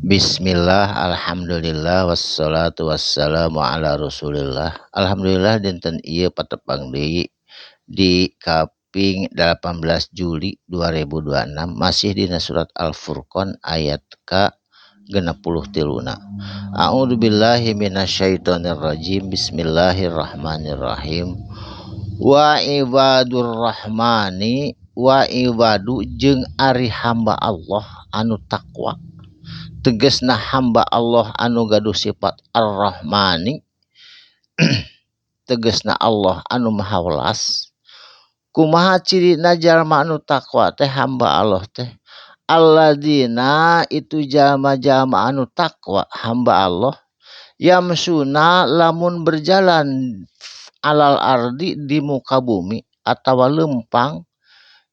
Bismillah, alhamdulillah, wassalatu wassalamu ala rasulillah. Alhamdulillah dinten ieu patepang deui di kaping 18 Juli 2026 masih dina surat Al-Furqan ayat ka 63. A'udzubillahi minasyaitonir rajim. Bismillahirrahmanirrahim. Wa ibadur rahmani wa ibadu jeung ari hamba Allah anu takwa, tegesna hamba Allah anu gaduh sifat ar-rahmani, tegesna Allah anu maha welas. Kumaha cirina jalma anu takwa teh hamba Allah teh? Alladzina itu jalma-jalma anu takwa hamba Allah, yamsuna lamun berjalan alal ardi di muka bumi atawa lempang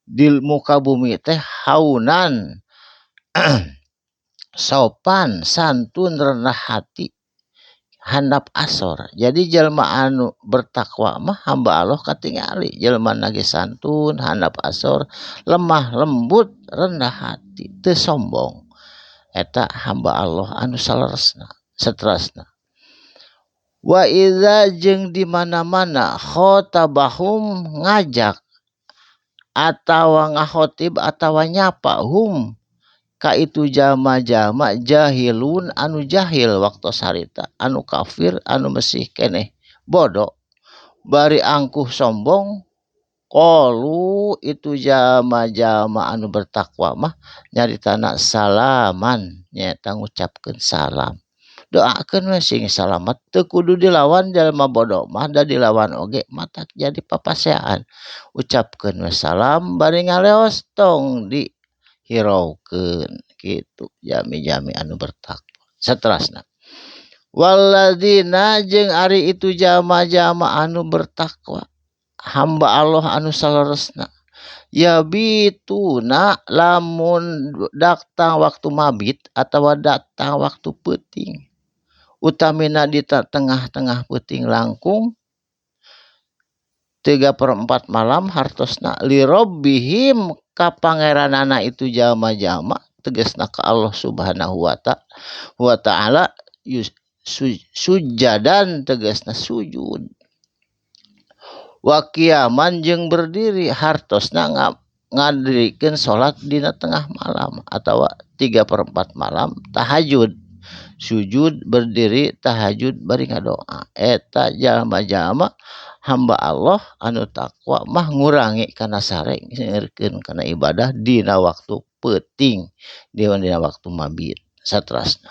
di muka bumi teh haunan sopan santun rendah hati handap asor. Jadi jelma anu bertakwa mah hamba Allah katingali jelma nage santun handap asor, lemah lembut rendah hati teu sombong. Eta hamba Allah anu saleresna saterasna. Wa idza jeung di mana-mana khotabahum ngajak atawa ngahotib atawa nyapa hum ka itu jalma-jalma jahilun anu jahil waktu sarita, anu kafir anu mesih keneh bodoh bari angkuh sombong, qalu itu jalma-jalma anu bertakwa mah nyaritana salaman, nyaeta ngucapkeun salam, doakeun we sing salamet, teu kudu dilawan jalma bodoh mah da dilawan oge matak jadi papasean. Ucapkeun we salam bari ngaleos tong di hiraukeun kitu jami-jami anu bertakwa. Saterasna, walladzina jeung ari itu jalma-jalma anu bertakwa hamba Allah anu saleresna, yabituna lamun datang waktu mabit atawa datang waktu peuting, utamina di tengah-tengah peuting langkung 3/4 malam hartosna li rabbihim ka pangeranana itu jalma-jalma, tegasna ka Allah Subhanahu wa ta'ala sujadan tegasna sujud, wa qiyaman jeung berdiri hartosna ngadirikeun salat dina tengah malam atawa 3/4 malam tahajud, sujud berdiri tahajud bari ngadoa. Eta jalma-jalma hamba Allah anu takwa mah ngurangi kana sare ngeurkeun kana ibadah dina waktu peuting dina waktu mabit. Saterasna,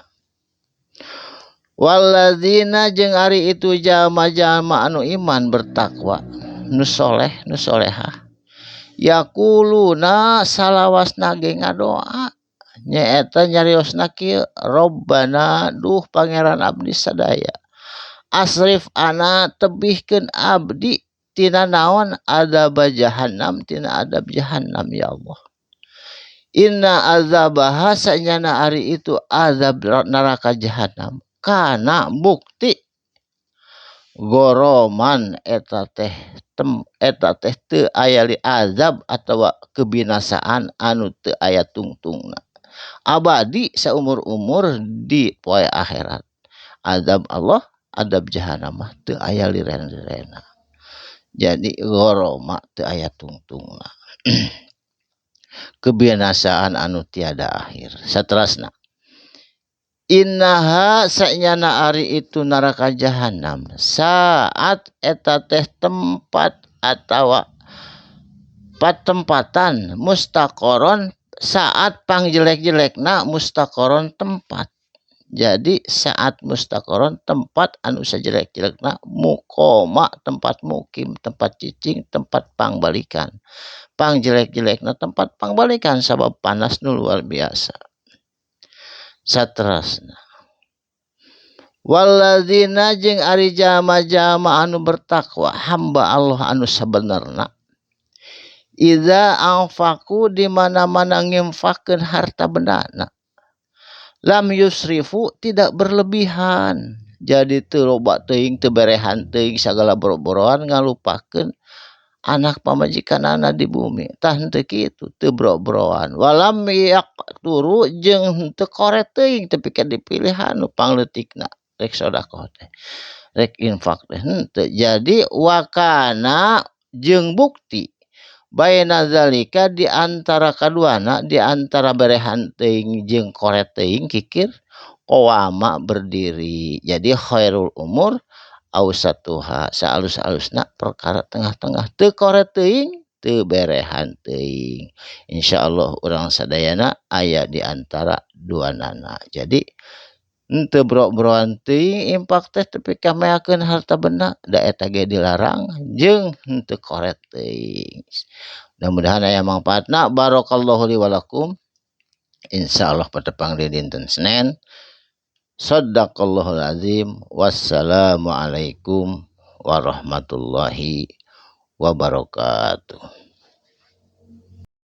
walladzina jeung ari itu jalma-jalma anu iman bertakwa nu soleh nu solehah, yaquluna salawasna ge ngadoa nyaeta nyariosna kieu, Rabbana duh pangeran abdi sadaya, asrif ana tebihkeun abdi tina naon adab jahannam, tina adab jahannam ya Allah. Inna azabaha sanyana ari itu azab neraka jahannam kana bukti goroman eta teh teu aya li azab atawa kebinasaan anu teu aya tungtungna, abadi saumur-umur di poe akhirat. Azab Allah adab jahannam mah teu aya liren-lirena, jadi goroma teu aya tungtungna kebinasaan anu tiada akhir. Saterasna, innaha sanyana ari itu neraka jahannam saat eta teh tempat atawa patempatan mustaqoron saat pangjelek-jelekna mustaqoron tempat. Jadi saat mustaqoron tempat anu sajelek-jelekna, mukoma tempat mukim, tempat cicing, tempat pangbalikan, pangjelek-jelekna tempat pangbalikan sabab panas nu luar biasa. Saterasna, walladzina jeung ari jalma-jalma anu bertakwa hamba Allah anu sabenerna, idza anfaqu di mana-mana nginfakkeun harta bendana, lam yusrifu tidak berlebihan, jadi teu loba teuing teu berehan teuing sagala boro-boroan ngalupakeun anak pamajikanana di bumi tah henteu kitu teu bro-broan walam turu jeung henteu koret teuing teu pikeun dipilih anu pangleutikna rek sedekah teh rek infak teh henteu jadi wakana jeung bukti baina zalika di antara kaduana di antara berehan teuing jeung koret teuing kikir qawama berdiri jadi khairul umur ausatuha saalus-alusna perkara tengah-tengah teu koret teuing teu berehan teuing insyaallah urang sadayana aya di antara duanana jadi henteu bro-broan teuing impak teh tapi kameakeun harta benda da eta ge dilarang jeung henteu koret teuing mudah-mudahan aya mangpaatna barakallahu li wa lakum insyaallah patepang di dinten Senen. Shadaqallahul azim. Wassalamualaikum warahmatullahi wabarakatuh.